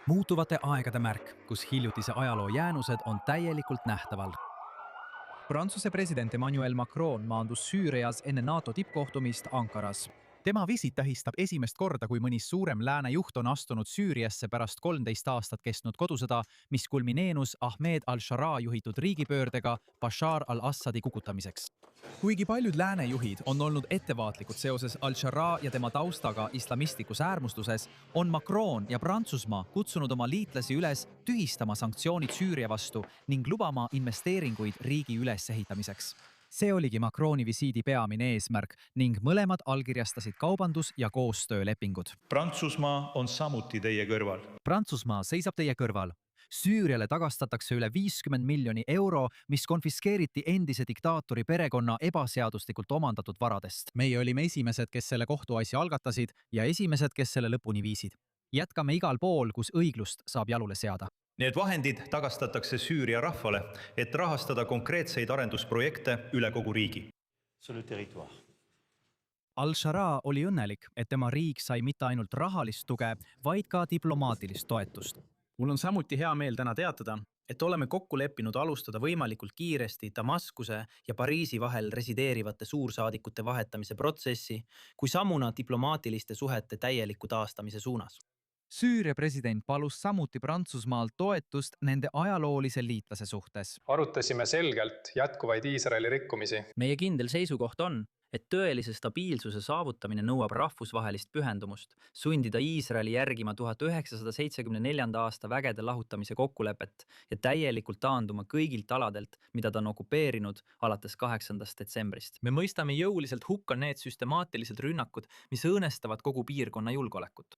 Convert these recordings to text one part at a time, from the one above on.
Muutuvate aegade märk, kus hiljutise ajaloo jäänused on täielikult nähtaval. Prantsuse president Emmanuel Macron maandus Süürias enne NATO tippkohtumist Ankaras. Tema visit tähistab esimest korda, kui mõni suurem lääne juht on astunud Süüriasse pärast 13 aastat kestnud kodusõda, mis kulmineenus Ahmed al-Sharaa juhitud riigipöördega Bashar al-Assadi kukutamiseks. Kuigi paljud lääne juhid on olnud ettevaatlikud seoses al-Sharaa ja tema taustaga islamistlikus äärmustuses, on Macron ja Prantsusmaa kutsunud oma liitlasi üles tühistama sanktsioonid Süüria vastu ning lubama investeeringuid riigi ülesehitamiseks. See oligi Macroni visiidi peamine eesmärk ning mõlemad allkirjastasid kaubandus- ja koostöölepingud. Prantsusmaa on samuti teie kõrval. Prantsusmaa seisab teie kõrval. Süüriale tagastatakse üle 50 miljoni euro, mis konfiskeeriti endise diktaatori perekonna ebaseaduslikult omandatud varadest. Meie olime esimesed, kes selle kohtuasja algatasid ja esimesed, kes selle lõpuni viisid. Jätkame igal pool, kus õiglust saab jalule seada. Need vahendid tagastatakse Süüria rahvale, et rahastada konkreetseid arendusprojekte üle kogu riigi. Al-Sharaa oli õnnelik, et tema riik sai mitte ainult rahalist tuge, vaid ka diplomaatilist toetust. Mul on samuti hea meel täna teatada, et oleme kokku leppinud alustada võimalikult kiiresti Damaskuse ja Pariisi vahel resideerivate suursaadikute vahetamise protsessi, kui sammuna diplomaatiliste suhete täieliku taastamise suunas. Süüria president palus samuti Prantsusmaalt toetust nende ajaloolise liitlase suhtes. Arutasime selgelt jätkuvaid Iisraeli rikkumisi. Meie kindel seisukoht on, et tõelise stabiilsuse saavutamine nõuab rahvusvahelist pühendumust, sundida Iisraeli järgima 1974. aasta vägede lahutamise kokkulepet ja täielikult taanduma kõigilt aladelt, mida ta on okupeerinud alates 8. detsembrist. Me mõistame jõuliselt hukka need süstemaatilised rünnakud, mis õõnestavad kogu piirkonna julgeolekut.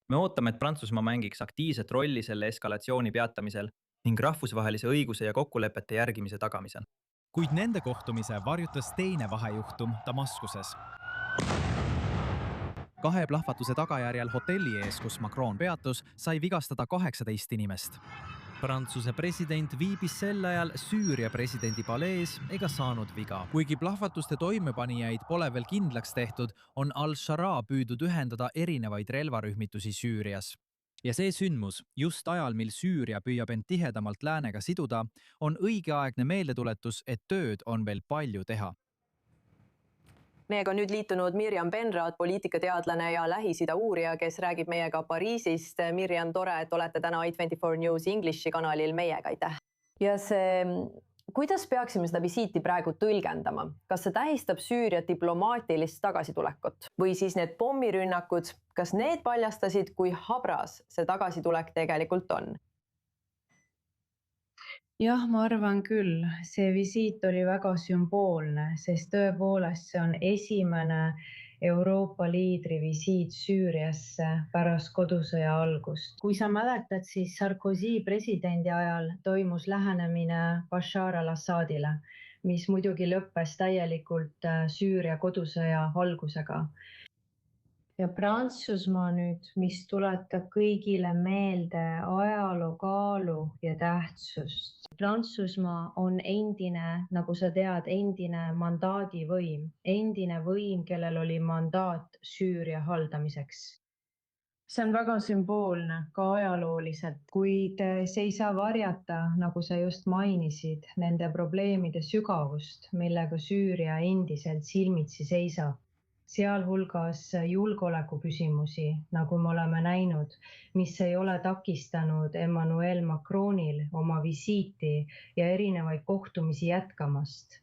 Me ootame, et Prantsusmaa mängiks aktiivset rolli selle eskalatsiooni peatamisel ning rahvusvahelise õiguse ja kokkulepete järgimise tagamisel. Kuid nende kohtumise varjutas teine vahejuhtum Damaskuses. 2 plahvatuse tagajärjel hotelli ees, kus Macron peatus, sai vigastada 18 inimest. Prantsuse president viibis sel ajal Süüria presidendi palees ega saanud viga. Kuigi plahvatuste toimepanijaid pole veel kindlaks tehtud, on al-Sharaa püüdnud ühendada erinevaid relvarühmitusi Süürias. Ja see sündmus, just ajal, mil Süüria püüab end tihedamalt läänega siduda, on õigeaegne meeldetuletus, et tööd on veel palju teha. Meiega on nüüd liitunud Mirjam Benraat, poliitikateadlane ja Lähis-Ida uurija, kes räägib meiega Pariisist. Mirjam, tore, et olete täna i24 News Englishi kanalil meiega, aitäh. Ja kuidas peaksime seda visiiti praegu tõlgendama? Kas see tähistab Süüria diplomaatilist tagasitulekut? Või siis need pommirünnakud, kas need paljastasid, kui habras see tagasitulek tegelikult on? Jah, ma arvan küll, see visiit oli väga sümboolne, sest tõepoolest see on esimene Euroopa liidri visiit Süüriasse pärast kodusõja algust. Kui sa mäletad, siis Sarkozy presidendi ajal toimus lähenemine Bashar al-Assadile, mis muidugi lõppes täielikult Süüria kodusõja algusega. Ja Prantsusmaa nüüd, mis tuletab kõigile meelde ajaloo kaalu ja tähtsust. Prantsusmaa on endine, nagu sa tead, endine mandaadivõim, endine võim, kellel oli mandaat Süüria haldamiseks. See on väga sümboolne, ka ajalooliselt, kuid see ei saa varjata, nagu sa just mainisid, nende probleemide sügavust, millega Süüria endiselt silmitsi seisab. Sealhulgas julgeoleku küsimusi, nagu me oleme näinud, mis ei ole takistanud Emmanuel Macronil oma visiiti ja erinevaid kohtumisi jätkamast,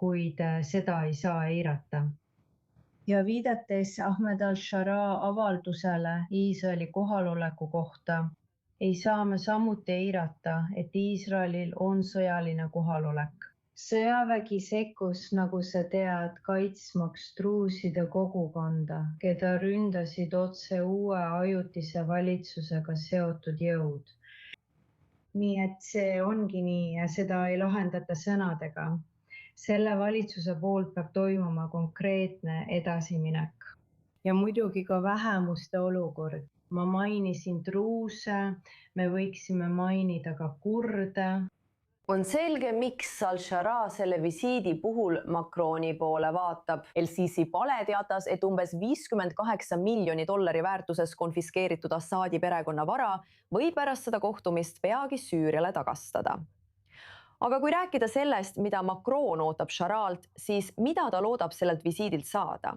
kuid seda ei saa eirata. Ja viidates Ahmed al-Sharaa avaldusele Iisraeli kohaloleku kohta, ei saa me samuti eirata, et Iisraelil on sõjaline kohalolek. Sõjavägi sekkus, nagu sa tead, kaitsmaks druuside kogukonda, keda ründasid otse uue ajutise valitsusega seotud jõud. Nii et see ongi nii ja seda ei lahendata sõnadega. Selle valitsuse poolt peab toimuma konkreetne edasiminek. Ja muidugi ka vähemuste olukord. Ma mainisin druuse, me võiksime mainida ka kurde. On selge, miks Al-Shara selle visiidi puhul Macroni poole vaatab. El-Sisi Pale teatas, et umbes $58 miljoni väärtuses konfiskeeritud Assadi perekonna vara võib pärast seda kohtumist peagi Süüriale tagastada. Aga kui rääkida sellest, mida Macron ootab Sharalt, siis mida ta loodab sellelt visiidilt saada?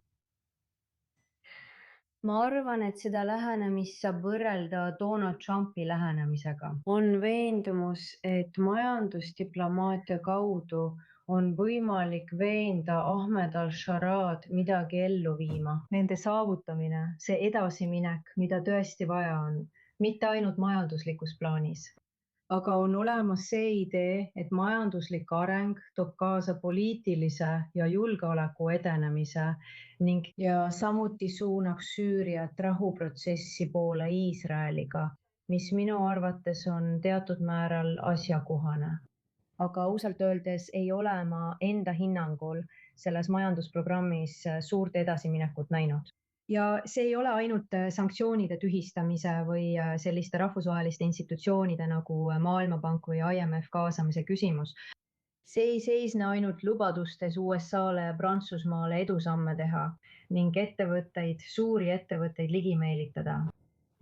Ma arvan, et seda lähenemist saab võrrelda Donald Trumpi lähenemisega. On veendumus, et majandusdiplomaatia kaudu on võimalik veenda Ahmed al-Sharad midagi ellu viima. Nende saavutamine, see edasiminek, mida tõesti vaja on, mitte ainult majanduslikus plaanis. Aga on olemas see idee, et majanduslik areng toob kaasa poliitilise ja julgeoleku edenemise ning ja samuti suunaks Süüriat rahuprotsessi poole Iisraeliga, mis minu arvates on teatud määral asjakohane. Aga ausalt öeldes ei ole ma enda hinnangul selles majandusprogrammis suurt edasiminekut näinud. Ja see ei ole ainult sanktsioonide tühistamise või selliste rahvusvaheliste institutsioonide nagu Maailmapank või IMF kaasamise küsimus. See ei seisne ainult lubadustes USA-le ja Prantsusmaale edusamme teha ning suuri ettevõtteid ligi meelitada.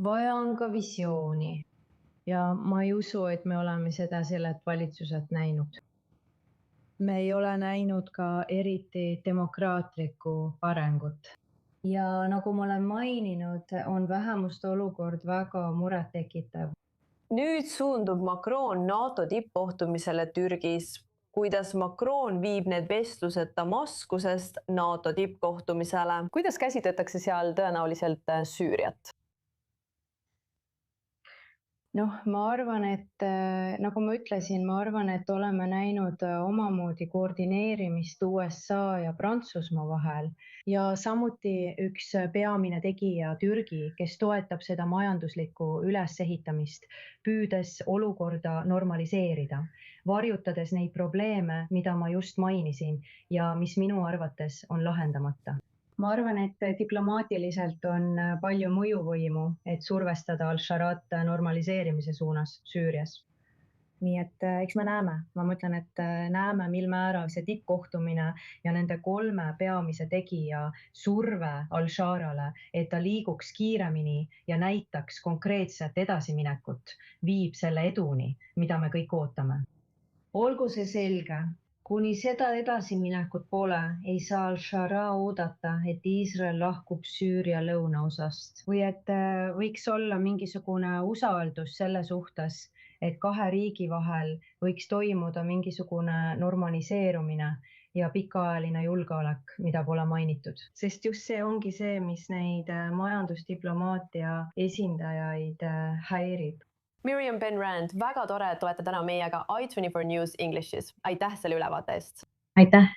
Vaja on ka visiooni ja ma ei usu, et me oleme seda sellelt valitsuselt näinud. Me ei ole näinud ka eriti demokraatlikku arengut. Ja nagu ma olen maininud, on vähemuste olukord väga murettekitav. Nüüd suundub Macron NATO tippkohtumisele Türgis. Kuidas Macron viib need vestlused Damaskusest NATO tippkohtumisele? Kuidas käsitletakse seal tõenäoliselt Süüriat? Ma arvan, et nagu ma ütlesin, et oleme näinud omamoodi koordineerimist USA ja Prantsusmaa vahel ja samuti üks peamine tegija Türgi, kes toetab seda majanduslikku ülesehitamist, püüdes olukorda normaliseerida, varjutades neid probleeme, mida ma just mainisin ja mis minu arvates on lahendamata. Ma arvan, et diplomaatiliselt on palju mõjuvõimu, et survestada al-Sharat normaliseerimise suunas Süürias. Nii et eks me näeme. Ma mõtlen, et näeme, mil määral see tippkohtumine ja nende 3 peamise tegija surve al-Sharale, et ta liiguks kiiremini ja näitaks konkreetset edasiminekut, viib selle eduni, mida me kõik ootame. Olgu see selge. Kuni seda edasiminekut pole, ei saa al-Shara oodata, et Iisrael lahkub Süüria lõunaosast või et võiks olla mingisugune usaldus selle suhtes, et 2 riigi vahel võiks toimuda mingisugune normaliseerumine ja pikaajaline julgeolek, mida pole mainitud. Sest just see ongi see, mis neid majandusdiplomaatia esindajaid häirib. Miriam Ben-Rand, väga tore, et olete täna meiega i24 News Englishis. Aitäh selle ülevaate eest. Aitäh.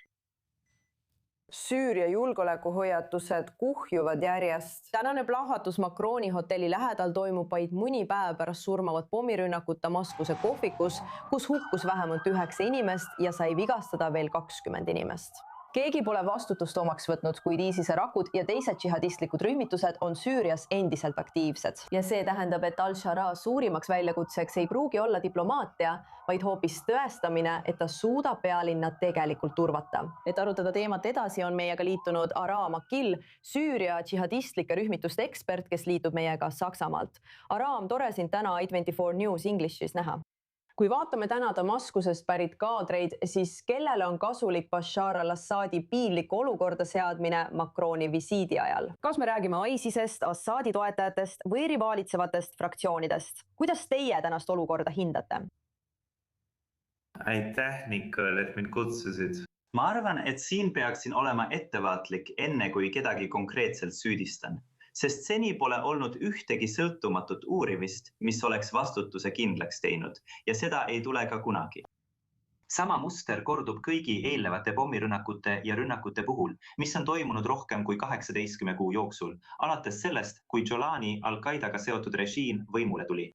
Süüria julgeolekuhoiatused kuhjuvad järjest. Tänane plahvatus Macroni hotelli lähedal toimub vaid mõni päev pärast surmavat pommirünnakut Damaskuse kohvikus, kus hukkus vähemalt 9 inimest ja sai vigastada veel 20 inimest. Keegi pole vastutust omaks võtnud, kuid ISISe rakud ja teised džihadistlikud rühmitused on Süürias endiselt aktiivsed. Ja see tähendab, et al-Shara suurimaks väljakutseks ei pruugi olla diplomaatia, vaid hoopis tõestamine, et ta suudab pealinna tegelikult turvata. Et arutada teemat edasi, on meiega liitunud Aram Akil, Süüria džihadistlike rühmituste ekspert, kes liitub meiega Saksamaalt. Aram, tore sind täna i24 News Englishis näha. Kui vaatame täna Damaskusest pärit kaadreid, siis kellele on kasulik Bashar al-Assadi piinlik olukorda seadmine Macroni visiidi ajal? Kas me räägime ISISest, Assadi toetajatest või rivaalitsevatest fraktsioonidest? Kuidas teie tänast olukorda hindate? Aitäh, Nikol, et mind kutsusid. Ma arvan, et siin peaksin olema ettevaatlik enne kui kedagi konkreetselt süüdistan. Sest seni pole olnud ühtegi sõltumatut uurimist, mis oleks vastutuse kindlaks teinud ja seda ei tule ka kunagi. Sama muster kordub kõigi eelnevate pommirünnakute ja rünnakute puhul, mis on toimunud rohkem kui 18 kuu jooksul, alates sellest, kui Jolani Al-Qaidaga seotud režiim võimule tuli.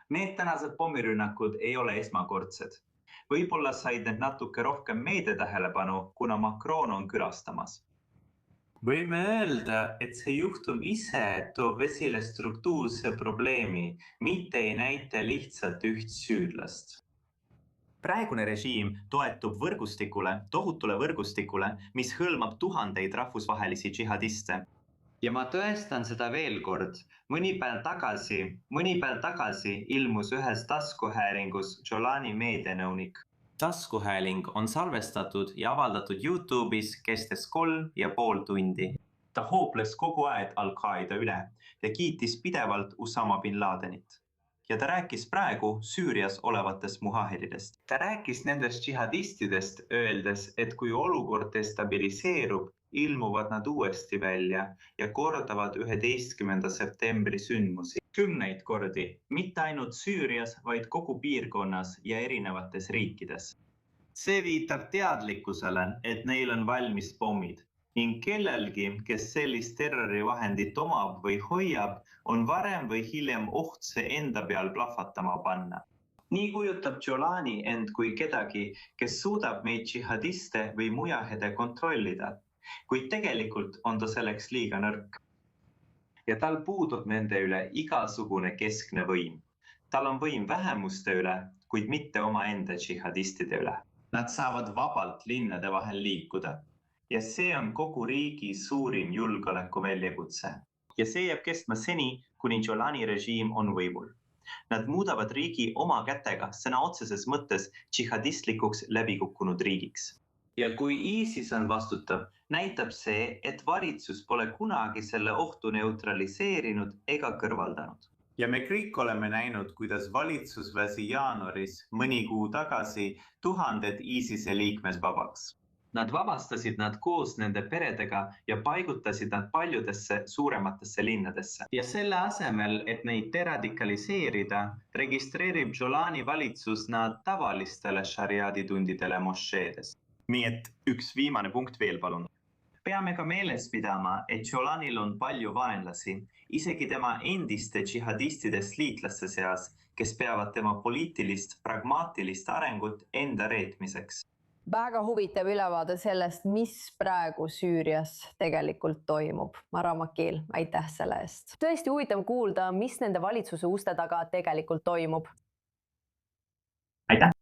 Need tänased pommirünnakud ei ole esmakordsed. Võib-olla said need natuke rohkem meedia tähelepanu, kuna Macron on külastamas. Võime öelda, et see juhtum ise toob esile struktuurse probleemi, mitte ei näita lihtsalt üht süüdlast. praegune režiim toetub tohutule võrgustikule, mis hõlmab tuhandeid rahvusvahelisi džihadiste. Ja ma tõestan seda veel kord. Mõni päev tagasi ilmus ühes taskuhäälingus Jolani meedianõunik. Taskuhääling on salvestatud ja avaldatud YouTube'is kestes 3,5 tundi. Ta hooples kogu aeg Al-Qaeda üle ja kiitis pidevalt Usama bin Ladenit. Ja ta rääkis praegu Süürias olevatest muhahiridest. Ta rääkis nendest džihadistidest, öeldes, et kui olukord destabiliseerub, ilmuvad nad uuesti välja ja kordavad 11. septembri sündmusi. 10 kordi, mitte ainult Süürias, vaid kogu piirkonnas ja erinevates riikides. See viitab teadlikkusele, et neil on valmis pommid. Ning kellelgi, kes sellist terrorivahendit omab või hoiab, on varem või hiljem oht see enda peal plahvatama panna. Nii kujutab Jolani end kui kedagi, kes suudab meid džihadiste või mujahede kontrollida, kuid tegelikult on ta selleks liiga nõrk. Ja tal puudub nende üle igasugune keskne võim. Tal on võim vähemuste üle, kuid mitte omaenda džihadistide üle. Nad saavad vabalt linnade vahel liikuda. Ja see on kogu riigi suurim julgeoleku väljakutse. Ja see jääb kestma seni, kuni Jolani režiim on võimul. Nad muudavad riigi oma kätega sõna otseses mõttes džihadistlikuks läbikukkunud riigiks. Ja kui ISIS on vastutav, näitab see, et valitsus pole kunagi selle ohtu neutraliseerinud ega kõrvaldanud. Ja me kõik oleme näinud, kuidas valitsus lasi jaanuaris mõni kuu tagasi tuhanded ISISe liikmes vabaks. Nad vabastasid nad koos nende peredega ja paigutasid nad paljudesse suurematesse linnadesse. Ja selle asemel, et neid deradikaliseerida, registreerib Jolani valitsus nad tavalistele šariaaditundidele mošeedes. Nii et üks viimane punkt veel, palun. Peame ka meeles pidama, et Jolanil on palju vaenlasi, isegi tema endiste džihadistidest liitlaste seas, kes peavad tema poliitilist, pragmaatilist arengut enda reetmiseks. Väga huvitav ülevaade sellest, mis praegu Süürias tegelikult toimub. Mara Makil, aitäh selle eest. Tõesti huvitav kuulda, mis nende valitsuse uste taga tegelikult toimub. Aitäh!